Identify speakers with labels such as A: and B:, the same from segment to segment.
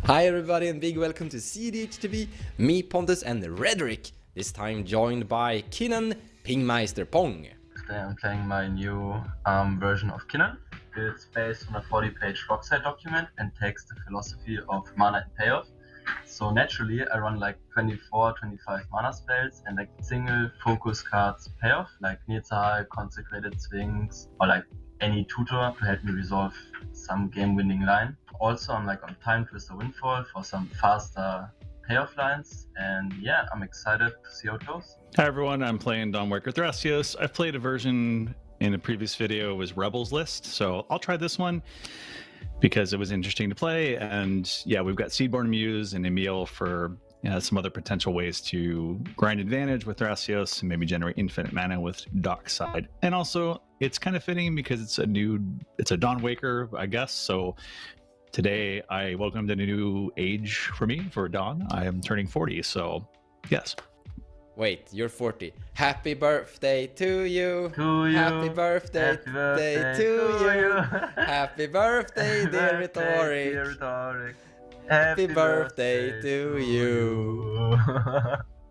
A: Hi everybody and big welcome to cEDH TV, me Pontus and Rhetoric, this time joined by Kinnan, Pingmeister Pong.
B: Today I'm playing my new version of Kinnan. It's based on a 40-page rockside document and takes the philosophy of mana and payoff. So naturally I run like 24, 25 mana spells and like single focus cards payoff, like Nizahal, Consecrated Sphinx, or like any tutor to help me resolve some game-winning line. Also I'm like on Time Twister Windfall for some faster payoff lines, and yeah, I'm excited to see how it goes.
C: Hi everyone, I'm playing Dawnwaker Thrasios. I've played a version in a previous video, it was Rebels List, so I'll try this one because it was interesting to play. And yeah, we've got Seedborn Muse and Emil for some other potential ways to grind advantage with Thrasios and maybe generate infinite mana with Dockside. And also, it's kind of fitting because it's a Dawnwaker, I guess. So today I welcomed a new age for me for Dawn. I am turning 40, so yes.
A: Wait, you're 40. Happy birthday to you!
B: To you.
A: Happy birthday,
B: Happy birthday
A: to
B: to
A: you!
B: you.
A: Happy birthday, dear Rhetoric!
B: Dear Rhetoric.
A: Happy birthday to you!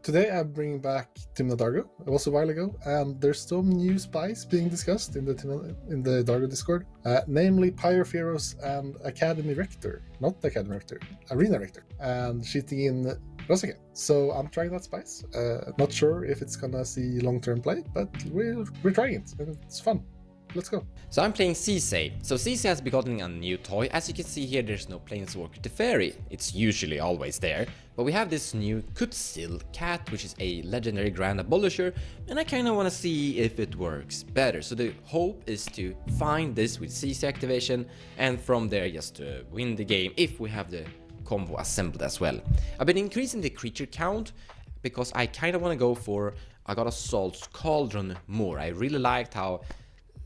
D: Today I'm bringing back Tymna Dargo. It was a while ago, and there's some new spies being discussed in the Dargo Discord, namely Pyropheros and Academy Rector, not Academy Rector, Arena Rector, and cheating in Rosaka. So I'm trying that spice. Not sure if it's gonna see long-term play, but we're trying it, and it's fun. Let's go.
A: So I'm playing Sisay. So Sisay has begotten a new toy. As you can see here, there's no Planeswalker Teferi. It's usually always there. But we have this new Kutsil cat, which is a legendary Grand Abolisher, and I kind of want to see if it works better. So the hope is to find this with Sisay activation, and from there just to win the game if we have the combo assembled as well. I've been increasing the creature count because I kind of want to go for I got Assault's Cauldron more. I really liked how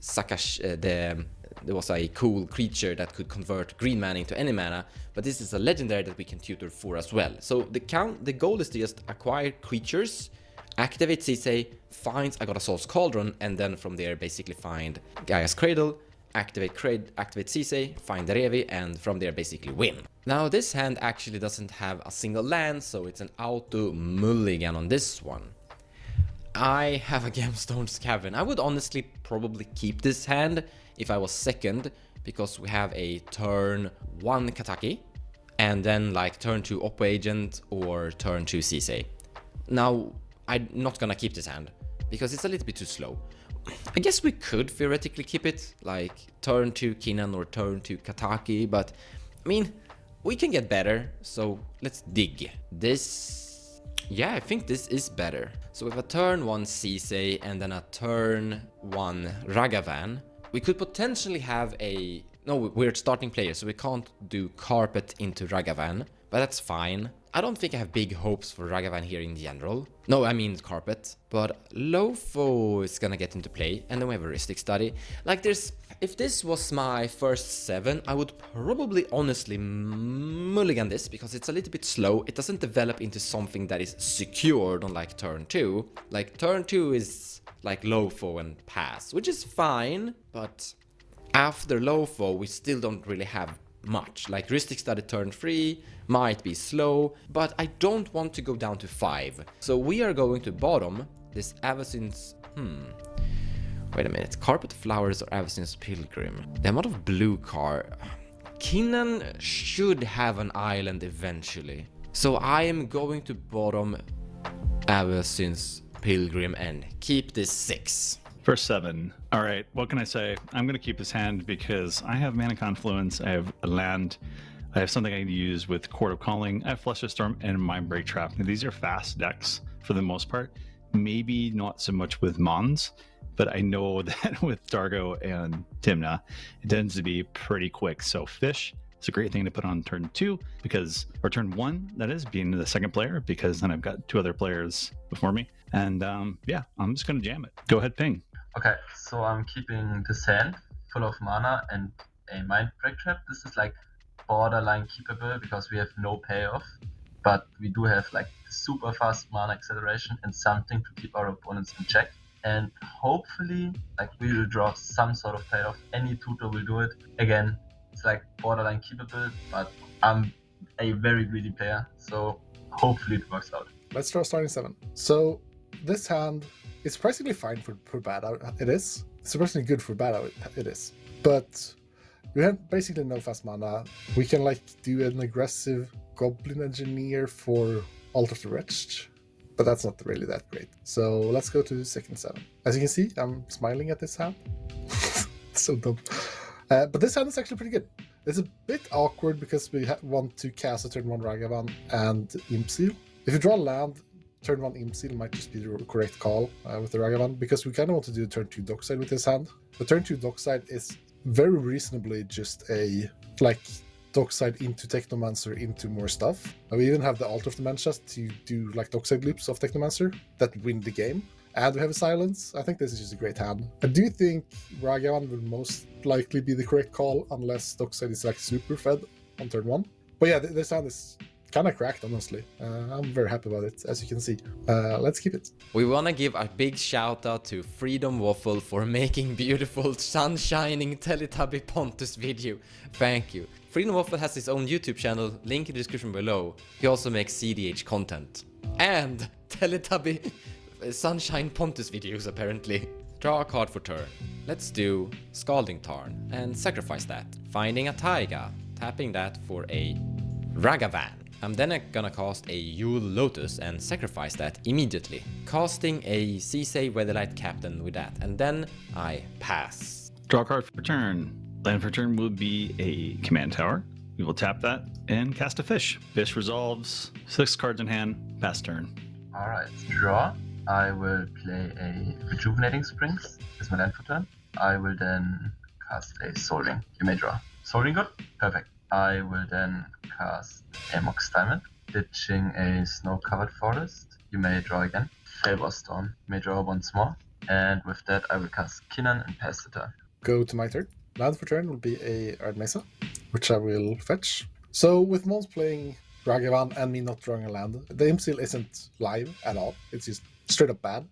A: there was a cool creature that could convert green mana into any mana, but this is a legendary that we can tutor for as well. So the goal is to just acquire creatures, activate Sisay, find I got Assault's Cauldron, and then from there basically find Gaia's Cradle, activate Sisay, find Revi, and from there basically win. Now this hand actually doesn't have a single land, so it's an auto mulligan on this one. I have a Gemstone's Cavern. I would honestly probably keep this hand if I was second, because we have a turn 1 Kataki, and then like turn 2 Oppo Agent or turn 2 Sisay. Now, I'm not gonna keep this hand, because it's a little bit too slow. I guess we could theoretically keep it, like turn 2 Kinnan or turn 2 Kataki, but I mean, we can get better, so let's dig. Yeah, I think this is better. So with a turn 1 Sisay and then a turn 1 Ragavan, we could potentially have a... No, we're starting players, so we can't do Carpet into Ragavan, but that's fine. I don't think I have big hopes for Ragavan here in general. No, I mean Carpet. But Lofo is gonna get into play, and then we have a Heuristic Study. Like if this was my first 7, I would probably honestly mulligan this, because it's a little bit slow. It doesn't develop into something that is secured on like turn 2. Like turn 2 is like Lofo and pass, which is fine, but after Lofo we still don't really have much. Like Heuristic Study turn 3 might be slow, but I don't want to go down to 5. So we are going to bottom this Avacyn's... Wait a minute. Carpet Flowers or Avacyn's Pilgrim? The amount of blue card... Kinnan should have an island eventually. So I am going to bottom Avacyn's Pilgrim and keep this 6.
C: First 7. All right, what can I say? I'm going to keep this hand because I have Mana Confluence, I have a land, I have something I can use with Court of Calling, I have Fluster Storm, and Mindbreak Trap. Now, these are fast decks for the most part. Maybe not so much with Mons, but I know that with Dargo and Tymna, it tends to be pretty quick. So Fish is a great thing to put on turn 2, or turn 1, that is, being the second player, because then I've got 2 other players before me. And yeah, I'm just going to jam it. Go ahead, Ping.
B: Okay, so I'm keeping the sand full of mana and a Mindbreak Trap. This is like borderline keepable because we have no payoff, but we do have like super fast mana acceleration and something to keep our opponents in check. And hopefully, like, we will draw some sort of payoff. Any tutor will do it. Again, it's like borderline keepable, but I'm a very greedy player, so hopefully it works out.
D: Let's draw starting 7. So this hand is surprisingly fine for bad out. It is. It's surprisingly good for bad out. It is. But we have basically no fast mana. We can like do an aggressive Goblin Engineer for Alt of the Wretched, but that's not really that great. So let's go to second 7. As you can see, I'm smiling at this hand. So dumb. But this hand is actually pretty good. It's a bit awkward because we want to cast a turn 1 Ragavan and Imp Seal. If you draw land, turn 1 Imp Seal might just be the correct call with the Ragavan, because we kind of want to do turn 2 Dockside with this hand. The turn 2 Dockside is very reasonably just a like Dockside into Technomancer into more stuff. We even have the Altar of the Manchest to do like Dockside loops of Technomancer that win the game. And we have a Silence. I think this is just a great hand. I do think Ragavan will most likely be the correct call unless Dockside is like super fed on turn 1. But yeah, this hand is kind of cracked, honestly. I'm very happy about it, as you can see. Let's keep it.
A: We wanna give a big shout out to Freedom Waffle for making beautiful sun-shining Teletubby Pontus video. Thank you. Freedom Waffle has his own YouTube channel, link in the description below. He also makes cEDH content. And Teletubby Sunshine Pontus videos, apparently. Draw a card for turn. Let's do Scalding Tarn and sacrifice that. Finding a Taiga, tapping that for a Ragavan. I'm then gonna cast a Yule Lotus and sacrifice that immediately. Casting a Sisay Weatherlight Captain with that, and then I pass.
C: Draw a card for turn. Land for turn will be a command tower. We will tap that and cast a fish. Fish resolves, 6 cards in hand, pass turn.
B: Alright, draw. I will play a Rejuvenating Springs as my land for turn. I will then cast a Soul Ring. You may draw. Soul Ring good? Perfect. I will then cast a Mox Diamond, ditching a Snow-Covered Forest. You may draw again. Favor Storm. You may draw once more. And with that, I will cast Kinnan and pass the turn.
D: Go to my turn. Land for turn will be a Ard Mesa, which I will fetch. So with Mons playing Ragavan and me not drawing a land, the Imp Seal isn't live at all. It's just straight up bad.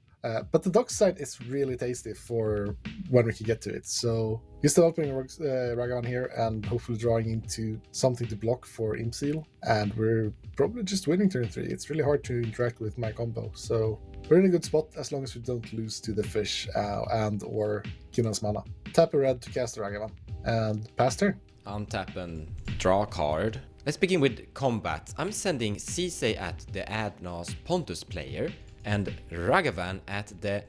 D: But the Dockside is really tasty for when we can get to it. So he's developing a Ragavan here and hopefully drawing into something to block for Imp Seal. And we're probably just winning turn 3. It's really hard to interact with my combo. So we're in a good spot as long as we don't lose to the fish and or Kinnan's mana. Tap a red to cast a Ragavan and pass turn.
A: Untap and draw a card. Let's begin with combat. I'm sending Sisay at the Adnas Pontus player and Ragavan at the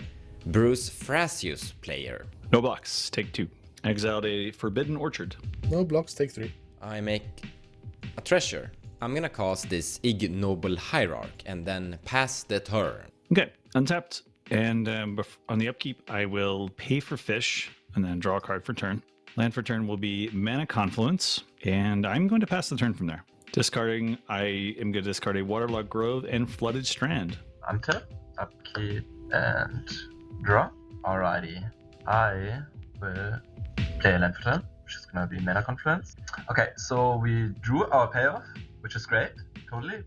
A: Bruse Thrasios player.
C: No blocks, take 2. Exiled a Forbidden Orchard.
D: No blocks, take 3.
A: I make a treasure. I'm gonna cast this Ignoble Hierarch and then pass the turn.
C: Okay, untapped. And on the upkeep, I will pay for fish and then draw a card for turn. Land for turn will be Mana Confluence, and I'm going to pass the turn from there. Discarding, I am going to discard a Waterlogged Grove and Flooded Strand.
B: Untap, upkeep, and draw. Alrighty. I will play a land for turn, which is gonna be Mana Confluence. Okay, so we drew our payoff, which is great, totally.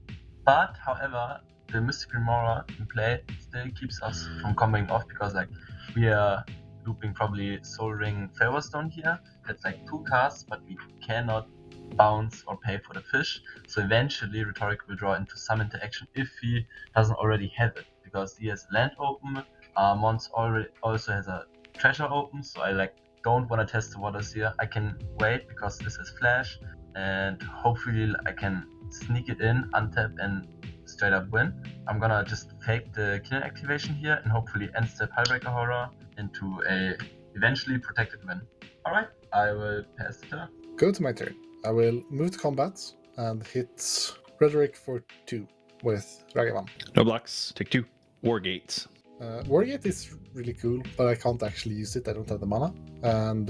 B: But, however, the Mystic Remora in play still keeps us from comboing off because, like, we are looping probably Soul Ring Favor Stone here. That's like 2 casts, but we cannot bounce or pay for the fish. So eventually Rhetoric will draw into some interaction if he doesn't already have it, because he has land open. Mons already also has a treasure open, so I like don't want to test the waters here. I can wait because this is flash, and hopefully I can sneak it in, untap, and straight up win. I'm gonna just fake the Kinnan activation here and hopefully end step Hullbreaker Horror into a eventually protected win. Alright, I will pass the turn.
D: Go to my turn. I will move to combat and hit Rhetoric for 2 with Ragavan.
C: No blocks, take 2. Wargate.
D: Wargate is really cool, but I can't actually use it. I don't have the mana. And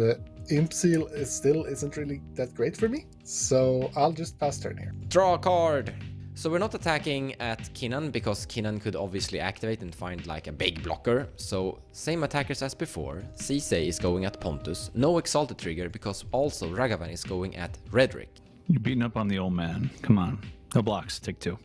D: Imp Seal isn't really that great for me, so I'll just pass turn here.
A: Draw a card! So we're not attacking at Kinnan because Kinnan could obviously activate and find like a big blocker. So same attackers as before. Sisay is going at Pontus. No Exalted trigger because also Ragavan is going at Rhetoric.
C: You're beating up on the old man. Come on. No blocks, take 2.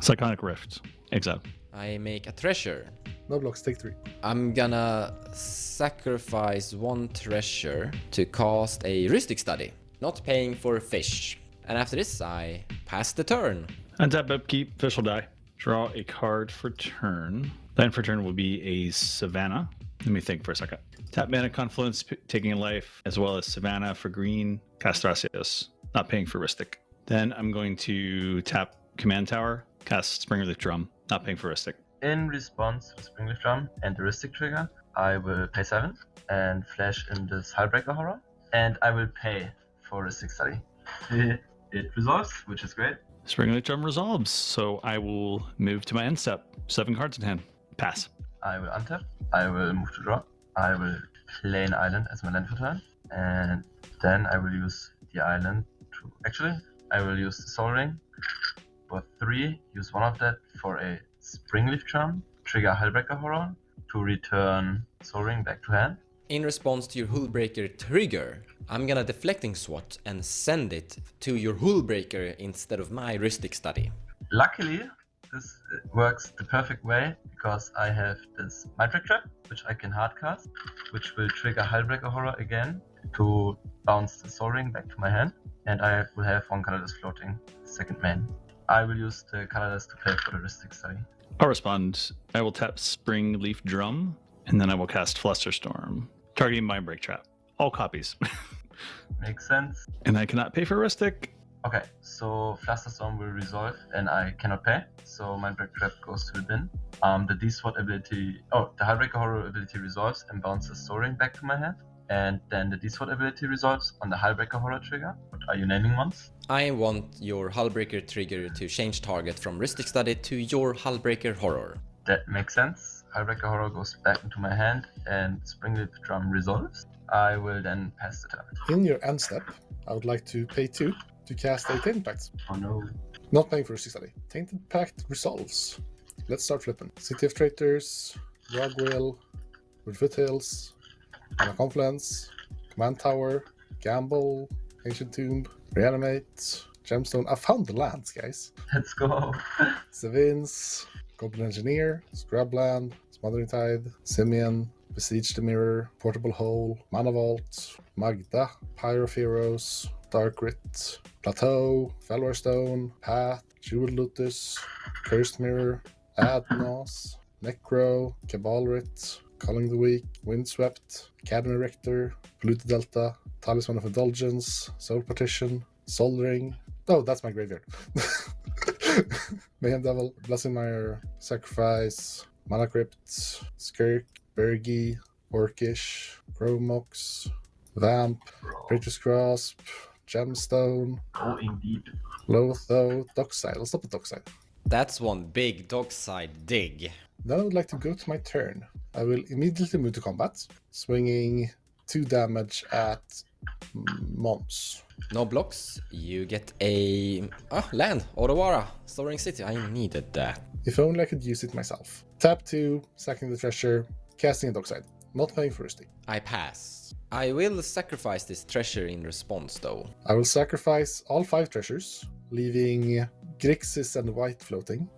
C: Psychonic Rift. Exile.
A: I make a treasure.
D: No blocks, take 3.
A: I'm gonna sacrifice 1 treasure to cast a Rhystic Study. Not paying for fish. And after this, I pass the turn.
C: Untap upkeep, official die. Draw a card for turn. Land for turn will be a Savannah. Let me think for a second. Tap Mana Confluence, taking a life, as well as Savannah for green. Cast Thrasios, not paying for Ristic. Then I'm going to tap Command Tower, cast Springleaf Drum, not paying for Ristic.
B: In response to Springleaf Drum and the Ristic trigger, I will pay 7 and flash in this Hullbreaker Horror. And I will pay for Ristic Study. It resolves, which is great.
C: Springleaf Drum resolves, so I will move to my end step. 7 cards in hand. Pass.
B: I will untap. I will move to draw. I will play an island as my land for turn. And then I will use the island to... Actually, I will use the Soul Ring for 3. Use one of that for a Springleaf Drum. Trigger Hullbreaker Horror to return Soul Ring back to hand.
A: In response to your Hullbreaker trigger, I'm gonna Deflecting Swat and send it to your Hullbreaker instead of my Ristic Study.
B: Luckily, this works the perfect way because I have this Mindbreak Trap, which I can hardcast, which will trigger Hullbreaker Horror again to bounce the Soul Ring back to my hand, and I will have 1 colorless floating, second main. I will use the colorless to play for the Ristic Study.
C: I'll respond. I will tap Springleaf Drum, and then I will cast Flusterstorm, targeting Mindbreak Trap. All copies.
B: Makes sense.
C: And I cannot pay for Ristic.
B: Okay, so Flusterstorm will resolve and I cannot pay, so Mindbreak Trap goes to the bin. The D-Sword ability, the Hullbreaker Horror ability resolves and bounces Soul Ring back to my hand. And then the D-Sword ability resolves on the Hullbreaker Horror trigger. What are you naming ones?
A: I want your Hullbreaker trigger to change target from Ristic Study to your Hullbreaker Horror.
B: That makes sense. Hullbreaker Horror goes back into my hand and Springleaf Drum resolves. I will then pass the turn.
D: In your end step, I would like to pay 2 to cast a Tainted Pact.
B: Oh no.
D: Not paying for Ristic Study. Tainted Pact resolves. Let's start flipping. City of Traitors, Rogwheel, with Foothills, Mana Confluence, Command Tower, Gamble, Ancient Tomb, Reanimate, Gemstone. I found the lands, guys.
B: Let's go.
D: Savins, Goblin Engineer, Scrubland, Smothering Tide, Simeon, Besiege the Mirror, Portable Hole, Mana Vault, Magda, Pyre of Heroes, Dark Writ, Plateau, Felwar Stone, Path, Jewel Lotus, Cursed Mirror, Adnos, Necro, Cabal Writ, Calling the Weak, Windswept, Academy Rector, Polluted Delta, Talisman of Indulgence, Soul Partition, Soul Ring. Oh, that's my graveyard. Mayhem Devil, Blessing Mire, Sacrifice, Mana Crypt, Skirk, Bergi, Orcish, Gromox, Vamp, Praetor's Grasp, Gemstone,
B: Oh, indeed.
D: Lotho, Dockside. Let's stop at Dockside.
A: That's one big Dockside dig.
D: Then I would like to go to my turn. I will immediately move to combat, swinging 2 damage at Mons.
A: No blocks, you get a land, Odawara, Soaring City. I needed that.
D: If only I could use it myself. Tap 2, sacking the treasure, casting a Dockside. Not paying for Ristic.
A: I pass. I will sacrifice this treasure in response though.
D: I will sacrifice all 5 treasures, leaving Grixis and White floating,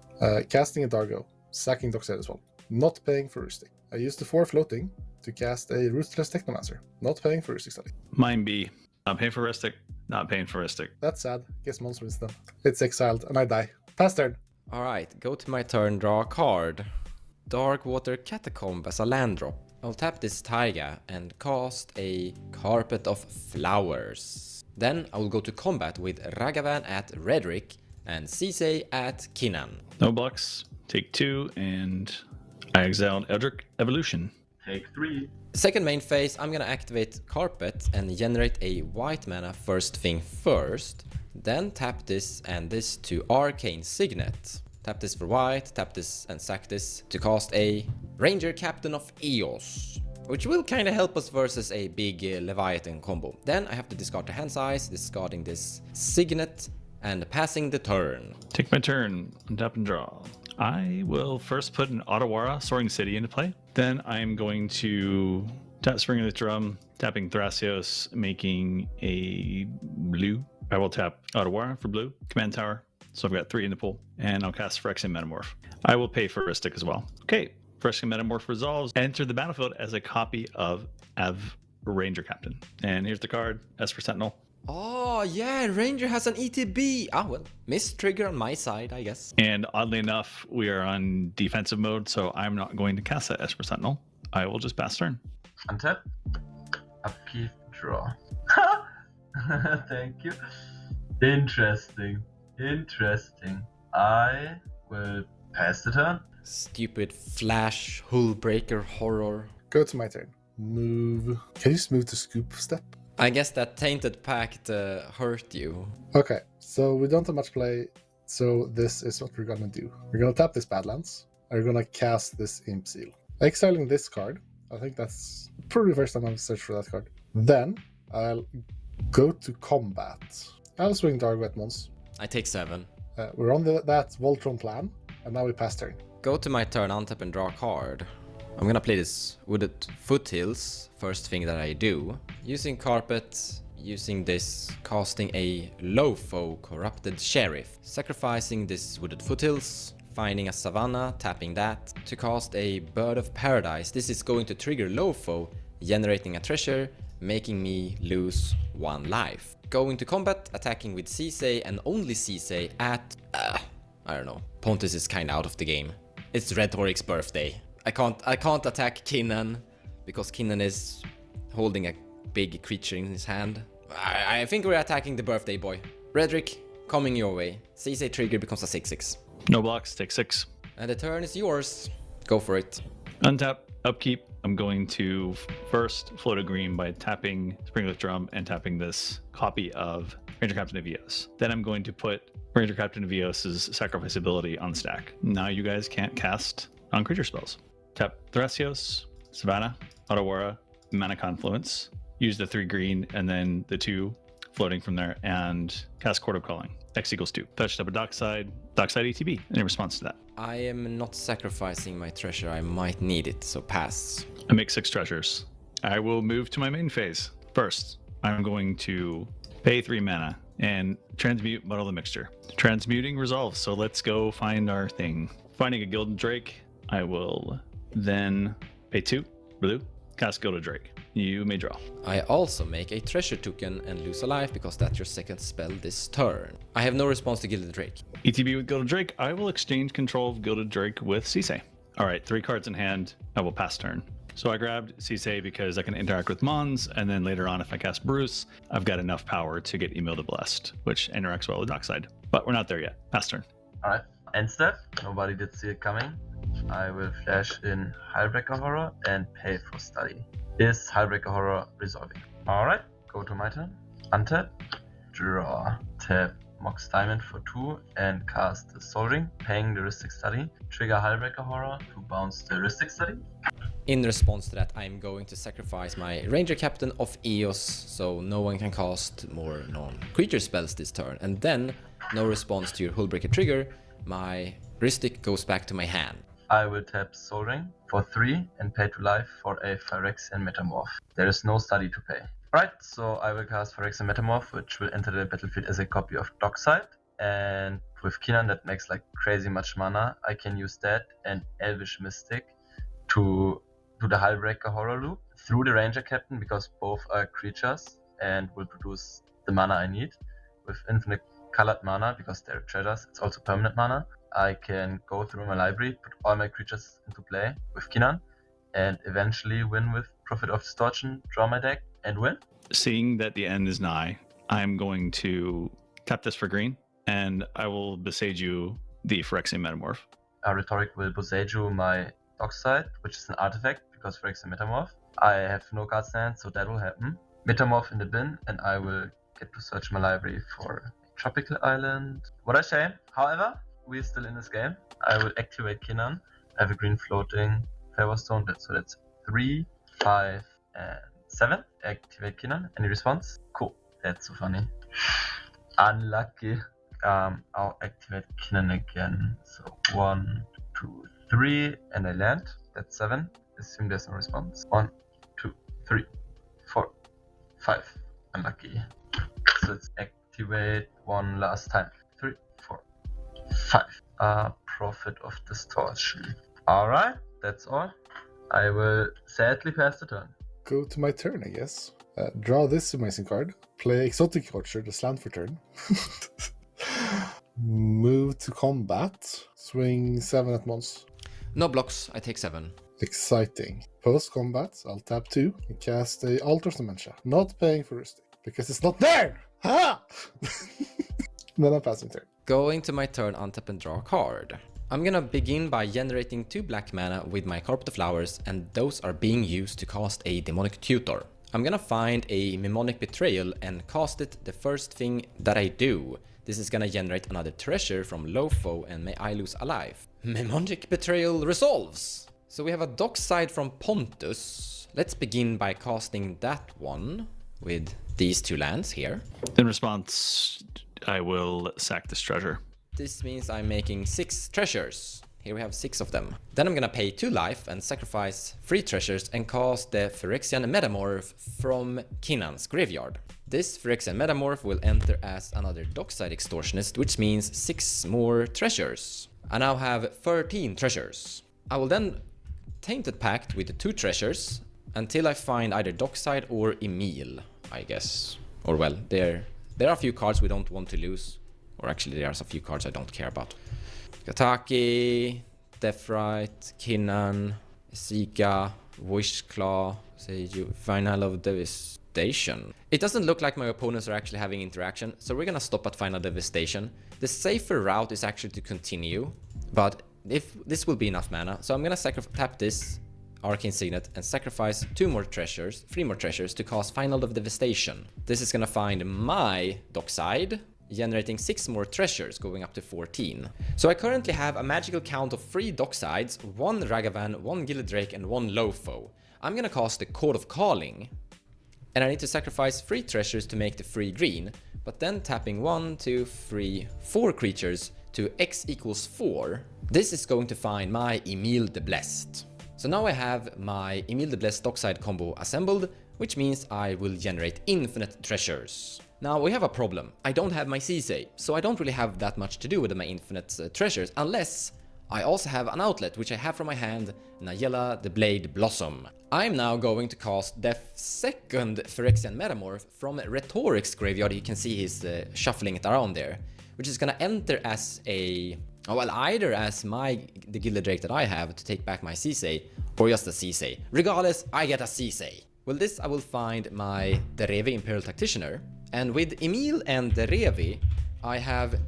D: casting a Dargo, sacking Dockside as well. Not paying for Ristic. I used the 4 floating to cast a Ruthless Technomancer. Not paying for Ristic Study.
C: Mine B. Not paying for Ristic. Not paying for Ristic.
D: That's sad. Guess Mons wins then. It's exiled and I die. Pass turn.
A: Alright, go to my turn, draw a card. Darkwater Catacomb as a land drop. I'll tap this Taiga and cast a Carpet of Flowers. Then I will go to combat with Ragavan at Redrick and Sisay at Kinnan.
C: No blocks. Take 2, and I exiled Eldritch Evolution.
B: Take 3.
A: Second main phase, I'm gonna activate Carpet and generate a white mana first thing first. Then tap this and this to Arcane Signet. Tap this for white, tap this and sack this to cast a Ranger Captain of Eos, which will kinda help us versus a big Leviathan combo. Then I have to discard the hand size, discarding this Signet and passing the turn.
C: Take my turn. Untap and draw. I will first put an Otawara Soaring City into play. Then I'm going to tap Spring of the Drum, tapping Thrasios, making a blue. I will tap Otawara for blue, Command Tower. So I've got 3 in the pool, and I'll cast Phyrexian Metamorph. I will pay for Ristic as well. Okay, Phyrexian Metamorph resolves. Enter the battlefield as a copy of Ranger Captain. And here's the card, Esper Sentinel.
A: Oh, yeah, Ranger has an ETB. Ah, well, missed trigger on my side, I guess.
C: And oddly enough, we are on defensive mode, so I'm not going to cast that Esper Sentinel. I will just pass turn.
B: Untap. Upkeep, draw. Thank you. Interesting. I will pass the turn.
A: Stupid flash, hull breaker horror.
D: Go to my turn. Move. Can you just move to scoop step?
A: I guess that Tainted Pact hurt you.
D: Okay, so we don't have much play, so this is what we're gonna do. We're gonna tap this Badlands, and we're gonna cast this Imp Seal. Exiling this card, I think that's probably the first time I've searched for that card. Then, I'll go to combat. I'll swing Dargo at Mons.
A: I take 7.
D: We're on that Voltron plan, and now we pass turn.
A: Go to my turn, untap and draw a card. I'm gonna play this Wooded Foothills, first thing that I do. Using Carpet, using this, casting a Lofo Corrupted Sheriff. Sacrificing this Wooded Foothills, finding a Savannah, tapping that. To cast a Bird of Paradise, this is going to trigger Lofo, generating a treasure, making me lose 1 life. Going to combat, attacking with Sisay and only Sisay at... I don't know, Pontus is kinda out of the game. It's Red Horic's birthday. I can't attack Kinnan because Kinnan is holding a big creature in his hand. I think we're attacking the birthday boy. Redrick, coming your way. Sisay trigger becomes a 6/6.
C: No blocks, take 6.
A: And the turn is yours. Go for it.
C: Untap, upkeep. I'm going to first float a green by tapping Springless Drum and tapping this copy of Ranger Captain Evios. Then I'm going to put Ranger Captain Evios' sacrifice ability on the stack. Now you guys can't cast non-creature spells. Tap Thrasios, Savannah, Otawara, Mana Confluence. Use the 3 green and then the 2 floating from there and cast Court of Calling. X equals 2. Touched up a Dockside ETB in response to that.
A: I am not sacrificing my treasure. I might need it, so pass.
C: I make 6 treasures. I will move to my main phase. First, I'm going to pay 3 mana and transmute Muddle the Mixture. Transmuting resolves, so let's go find our thing. Finding a Gilded Drake, I will then pay 2 blue, cast Gilded Drake. You may draw.
A: I also make a treasure token and lose a life because that's your second spell this turn. I have no response to Gilded Drake.
C: ETB with Gilded Drake, I will exchange control of Gilded Drake with Sisay. All right, 3 cards in hand, I will pass turn. So I grabbed Sisay because I can interact with Mons, and then later on if I cast Bruse, I've got enough power to get Emil the Blessed, which interacts well with Dockside. But we're not there yet. Pass turn.
B: Alright, end step. Nobody did see it coming. I will flash in Hullbreaker Horror and pay for study. Is Hullbreaker Horror resolving? Alright, go to my turn. Untap, draw, tap Mox Diamond for 2 and cast the Soul Ring, paying the Heuristic Study. Trigger Hullbreaker Horror to bounce the Heuristic Study.
A: In response to that, I'm going to sacrifice my Ranger Captain of Eos, so no one can cast more non-creature spells this turn. And then, no response to your Hullbreaker trigger, my Heuristic goes back to my hand.
B: I will tap Soul Ring for 3 and pay 2 life for a Phyrexian Metamorph. There is no study to pay. Right, so I will cast Phyrexian Metamorph, which will enter the battlefield as a copy of Dockside. And with Kinnan, that makes like crazy much mana. I can use that and Elvish Mystic to do the Hullbreaker Horror loop through the Ranger Captain, because both are creatures and will produce the mana I need. With infinite colored mana, because they're treasures, it's also permanent mana. I can go through my library, put all my creatures into play with Kinnan, and eventually win with Prophet of Distortion, draw my deck, and win.
C: Seeing that the end is nigh, I'm going to tap this for green, and I will Boseiju the Phyrexian Metamorph.
B: Rhetoric will Boseiju my Dockside, which is an artifact, because Phyrexian Metamorph. I have no card stand, so that will happen. Metamorph in the bin, and I will get to search my library for a tropical island. What a shame. However, we're still in this game. I will activate Kinnan. I have a green floating Favor Stone, so that's 3, 5, and 7. Activate Kinnan. Any response? Cool. That's so funny. Unlucky. I'll activate Kinnan again. So 1, 2, 3, and I land. That's 7. Assume there's no response. 1, 2, 3, 4, 5. Unlucky. So let's activate one last time. 3, 4, 5. Prophet of Distortion. Alright, that's all. I will sadly pass the turn.
D: Go to my turn, I guess. Draw this amazing card. Play Exotic Orchard, the slant for turn. Move to combat. Swing 7 at once.
A: No blocks, I take 7.
D: Exciting. Post combat, I'll tap 2 and cast a Altar's Dementia. Not paying for Rustic, because it's not there! Ha! Then I'm passing turn.
A: Going to my turn, untap and draw a card. I'm gonna begin by generating 2 black mana with my Carpet of Flowers, and those are being used to cast a Demonic Tutor. I'm gonna find a Mnemonic Betrayal and cast it the first thing that I do. This is gonna generate another treasure from Lofo, and may I lose a life. Mnemonic Betrayal resolves! So we have a Dockside from Pontus. Let's begin by casting that one with these 2 lands here.
C: In response, I will sack this treasure.
A: This means I'm making 6 treasures. Here we have 6 of them. Then I'm gonna pay 2 life and sacrifice 3 treasures and cast the Phyrexian Metamorph from Kinnan's graveyard. This Phyrexian Metamorph will enter as another Dockside Extortionist, which means 6 more treasures. I now have 13 treasures. I will then Tainted Pact with the 2 treasures until I find either Dockside or Emil, I guess. Or well, there are a few cards we don't want to lose. Or actually there are a few cards I don't care about. Kataki, Deathrite, Kinnan, Zika, Wishclaw, Final of Devastation. It doesn't look like my opponents are actually having interaction, so we're gonna stop at Final Devastation. The safer route is actually to continue, but if this will be enough mana, so I'm gonna tap this Arcane Signet and sacrifice 3 more treasures to cast Final of Devastation. This is gonna find my Dockside, generating 6 more treasures, going up to 14. So I currently have a magical count of 3 Docksides, 1 Ragavan, 1 Gilded Drake, and 1 Lofo. I'm gonna cast the Court of Calling, and I need to sacrifice 3 treasures to make the 3 green, but then tapping 1, 2, 3, 4 creatures to X equals 4. This is going to find my Emil the Blessed. So now I have my Emil the Blessed Dockside combo assembled, which means I will generate infinite treasures. Now we have a problem. I don't have my Sisay, so I don't really have that much to do with my infinite treasures, unless I also have an outlet, which I have from my hand, Nayela the Blade Blossom. I'm now going to cast the second Phyrexian Metamorph from Rhetoric's graveyard. You can see he's shuffling it around there, which is gonna enter as a... oh, well, either as the Gilded Drake that I have to take back my Sisay, or just a Sisay. Regardless, I get a Sisay. Well, this I will find my Derevi Imperial Tacticianer, and with Emil and Derevi, I have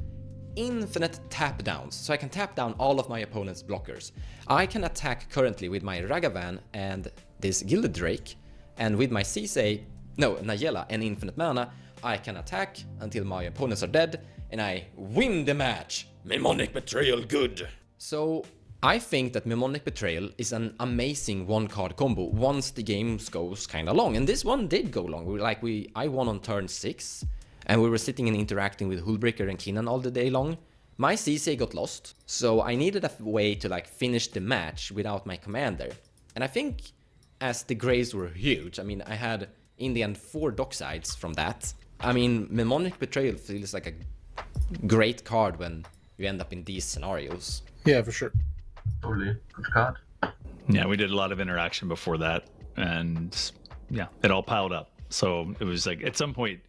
A: infinite tap downs, so I can tap down all of my opponent's blockers. I can attack currently with my Ragavan and this Gilded Drake, and with my Nayela and infinite mana, I can attack until my opponents are dead, and I win the match. Mnemonic Betrayal good! So I think that Mnemonic Betrayal is an amazing 1-card combo once the game goes kinda long, and this one did go long. I won on turn 6, and we were sitting and interacting with Hullbreaker and Kinnan all the day long. My Sisay got lost, so I needed a way to finish the match without my commander. And I think as the graves were huge, I mean, I had in the end 4 Docksides from that. I mean, Mnemonic Betrayal feels like a great card when you end up in these scenarios.
D: Yeah, for sure.
B: Totally. Good card.
C: Yeah, we did a lot of interaction before that, and yeah, it all piled up. So it was like at some point,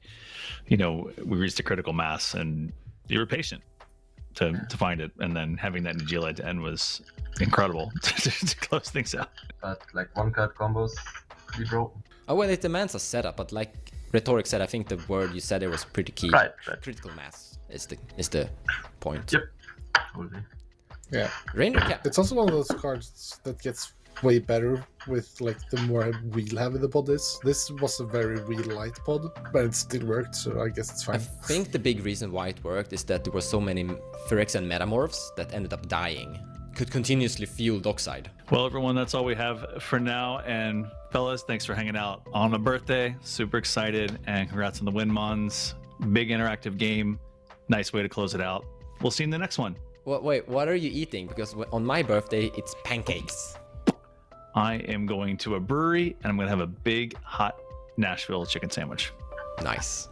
C: we reached a critical mass, and you were patient to find it, and then having that Nagila at the end was incredible to close things out.
B: But 1-card combos, we broke.
A: Oh well, it demands a setup, but like Rhetoric said, I think the word you said there was pretty key.
B: Right.
A: Critical mass is the point.
B: Yep. Totally.
D: Yeah.
A: Rainer Cap.
D: It's also one of those cards that gets way better with the more wheel heavy the pod is. This was a very wheel light pod, but it still worked, so I guess it's
A: I
D: fine.
A: think the big reason why it worked is that there were so many Phyrexian Metamorphs that ended up dying. Could continuously fuel Dockside.
C: Well, everyone, that's all we have for now. And fellas, thanks for hanging out on my birthday. Super excited, and congrats on the win, Mons. Big interactive game. Nice way to close it out. We'll see you in the next one.
A: Wait, what are you eating? Because on my birthday, it's pancakes.
C: I am going to a brewery, and I'm going to have a big, hot Nashville chicken sandwich.
A: Nice.